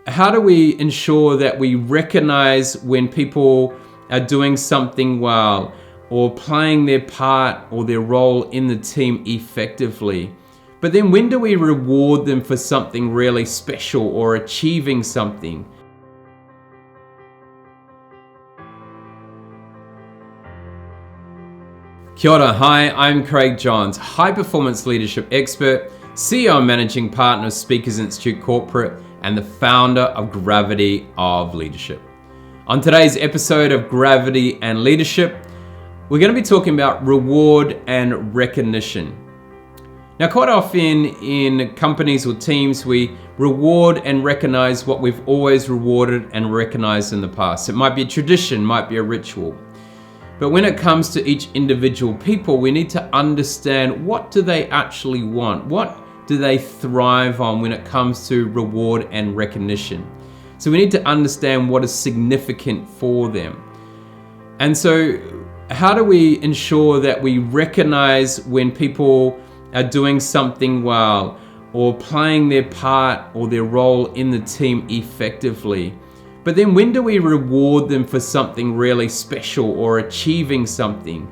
how do we ensure that we recognize when people are doing something well or playing their part or their role in the team effectively? But then when do we reward them for something really special or achieving something? Kia ora, hi, I'm Craig Johns, high performance leadership expert, CEO and managing partner of Speakers Institute Corporate, and the founder of Gravity of Leadership. On today's episode of Gravity and Leadership, we're going to be talking about reward and recognition. Now, quite often in companies or teams, we reward and recognize what we've always rewarded and recognized in the past. It might be a tradition, might be a ritual. But when it comes to each individual people, we need to understand, what do they actually want? What do they thrive on when it comes to reward and recognition? So we need to understand what is significant for them. And so how do we ensure that we recognize when people are doing something well or playing their part or their role in the team effectively? But then when do we reward them for something really special or achieving something?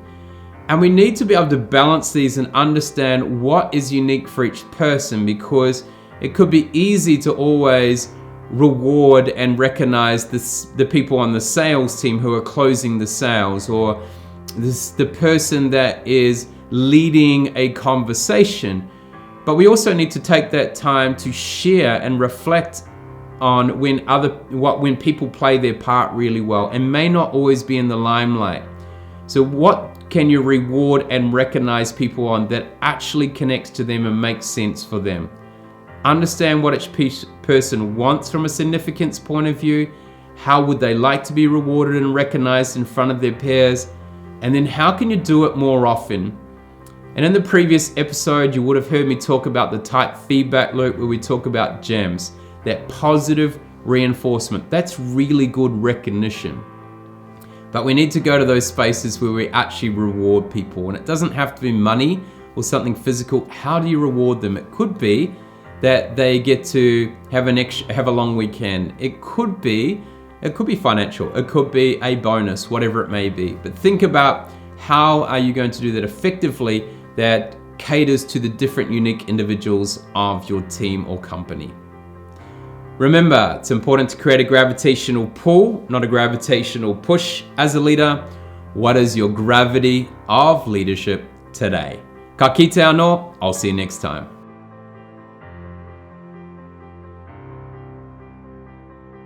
And we need to be able to balance these and understand what is unique for each person, because it could be easy to always reward and recognize the people on the sales team who are closing the sales, or the person that is leading a conversation. But we also need to take that time to share and reflect on when people play their part really well and may not always be in the limelight. So what can you reward and recognize people on that actually connects to them and makes sense for them? Understand what each person wants from a significance point of view. How would they like to be rewarded and recognized in front of their peers? And then how can you do it more often? And in the previous episode, you would have heard me talk about the type feedback loop, where we talk about GEMS. That positive reinforcement, that's really good recognition. But we need to go to those spaces where we actually reward people. And it doesn't have to be money or something physical. How do you reward them? It could be that they get to have a long weekend. It could be financial. It could be a bonus, whatever it may be. But think about, how are you going to do that effectively that caters to the different unique individuals of your team or company? Remember, it's important to create a gravitational pull, not a gravitational push as a leader. What is your gravity of leadership today? Ka kite anō. I'll see you next time.